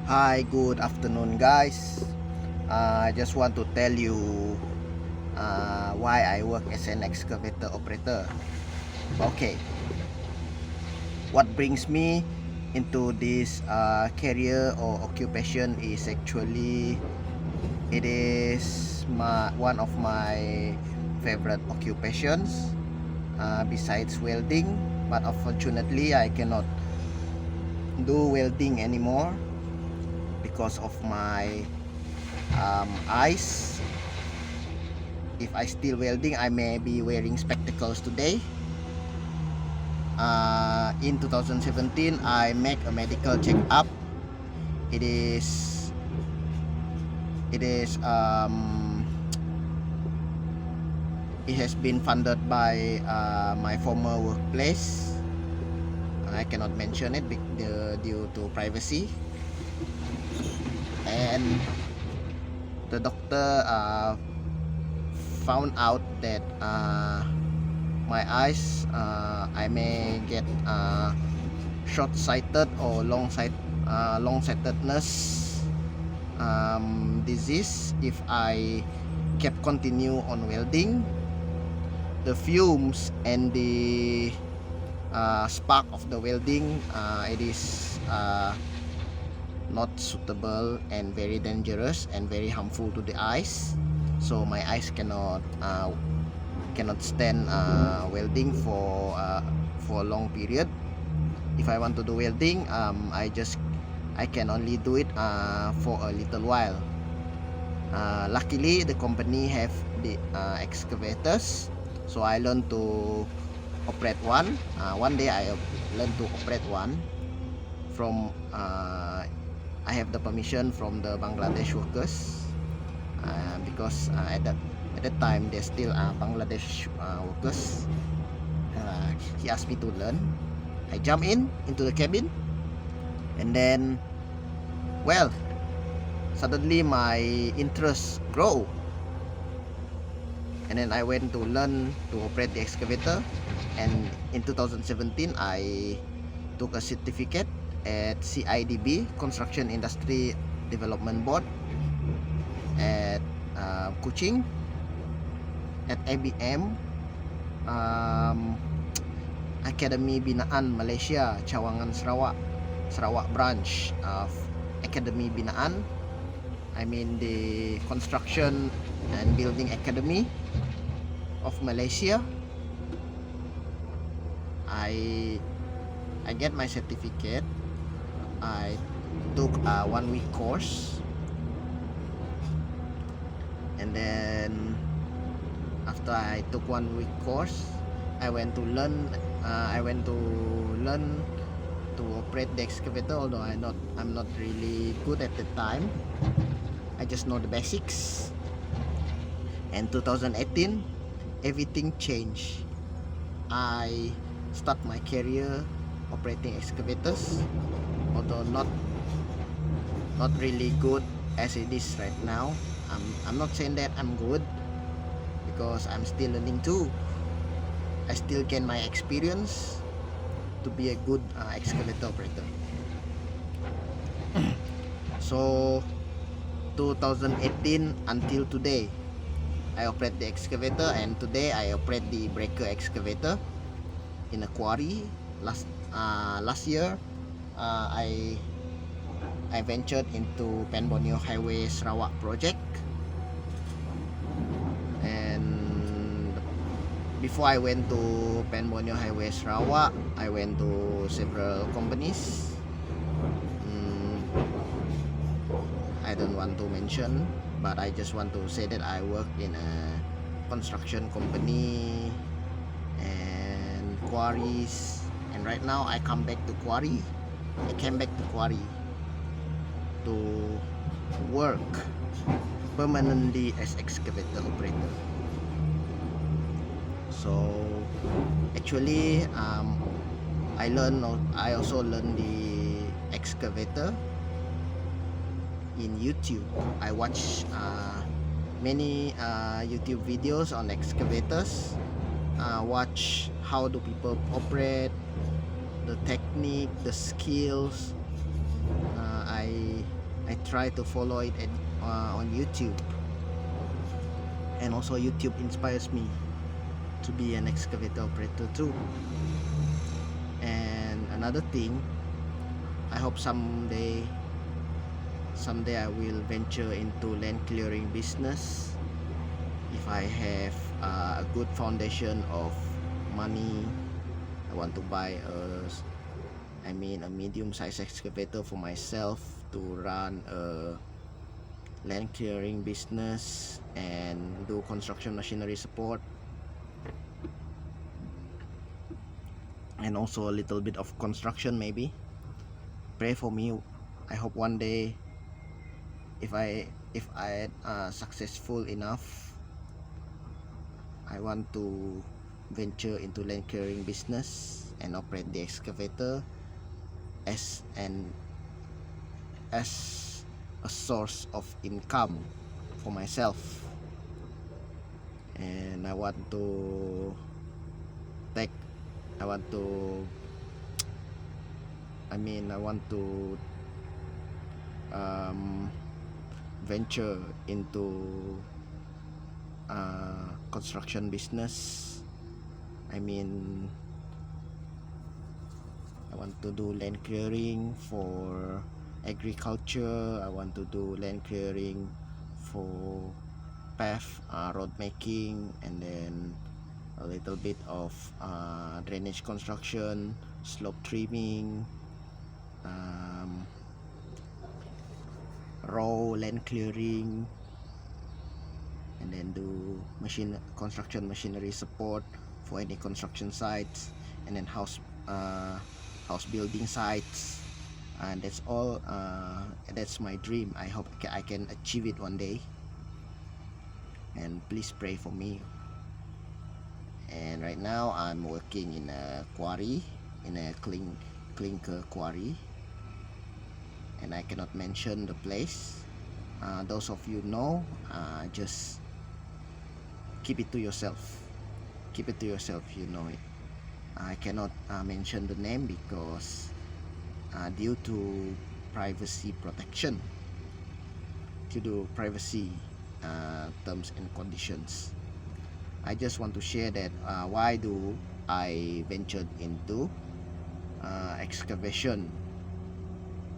Hi, good afternoon, guys. I just want to tell you why I work as an excavator operator. Okay, what brings me into this career or occupation is actually it is one of my favorite occupations besides welding, but unfortunately I cannot do welding anymore because of my eyes. If I still welding, I may be wearing spectacles today. In 2017, I make a medical check-up. It is it is it has been funded by my former workplace. I cannot mention it due to privacy. And the doctor found out that my eyes, I may get short-sighted or long-sightedness disease if I kept continue on welding. The fumes and the spark of the welding, it is not suitable and very dangerous and very harmful to the eyes. So my eyes cannot stand welding for a long period. If I want to do welding, I can only do it for a little while. Luckily, the company have the excavators, so I learned to operate one. One day I learned to operate one from I have the permission from the Bangladesh workers because at that time they're still Bangladesh workers. He asked me to learn. I jump into the cabin, and then, well, suddenly my interest grow, and then I went to learn to operate the excavator. And in 2017, I took a certificate at CIDB, Construction Industry Development Board, at Kuching, at ABM, Academy Binaan Malaysia, Cawangan, Sarawak branch of Academy Binaan. I mean the Construction and Building Academy of Malaysia. I get my certificate. I took a 1-week course, and then after I took 1-week course, I went to learn to operate the excavator, although I'm not really good at the time. I just know the basics. And 2018, everything changed. I start my career operating excavators, although not really good as it is right now. I'm not saying that I'm good, because I'm still learning too. I still gain my experience to be a good excavator operator. So 2018 until today, I operate the excavator, and today I operate the breaker excavator in a quarry. Last year, I ventured into Pan Borneo Highway Sarawak project, and before I went to Pan Borneo Highway Sarawak, I went to several companies. I don't want to mention, but I just want to say that I work in a construction company and quarries, and right now I came back to quarry to work permanently as excavator operator. So actually, I also learned the excavator in YouTube. I watch many YouTube videos on excavators, watch how do people operate, the technique, the skills. I try to follow it on YouTube. And also YouTube inspires me to be an excavator operator too. And another thing, I hope someday I will venture into land clearing business if I have a good foundation of money. I want to buy a medium-sized excavator for myself to run a land clearing business and do construction machinery support, and also a little bit of construction maybe. Pray for me. I hope one day, if I successful enough, I want to venture into land clearing business and operate the excavator as a source of income for myself. And I want to venture into construction business. I want to do land clearing for agriculture. I want to do land clearing for path, road making, and then a little bit of drainage construction, slope trimming, raw land clearing, and then do construction machinery support for any construction sites, and then house building sites. And that's all. That's my dream. I hope I can achieve it one day, and please pray for me. And right now I'm working in a quarry, in a clinker quarry, and I cannot mention the place. Those of you know, just keep it to yourself. Keep it to yourself, you know it. I cannot mention the name because due to privacy protection, due to privacy terms and conditions. I just want to share that why do I ventured into excavation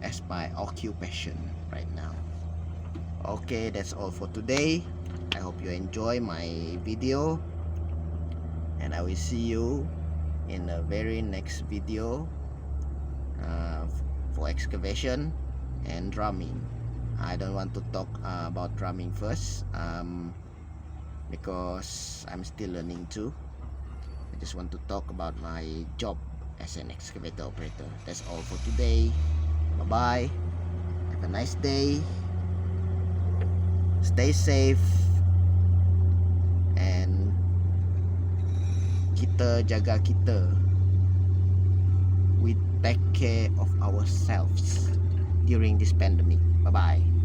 as my occupation right now. Okay, that's all for today. I hope you enjoy my video, and I will see you in the very next video for excavation and drumming. I don't want to talk about drumming first because I'm still learning too. I just want to talk about my job as an excavator operator. That's all for today. Bye bye. Have a nice day. Stay safe, and kita jaga kita. We take care of ourselves during this pandemic. Bye bye.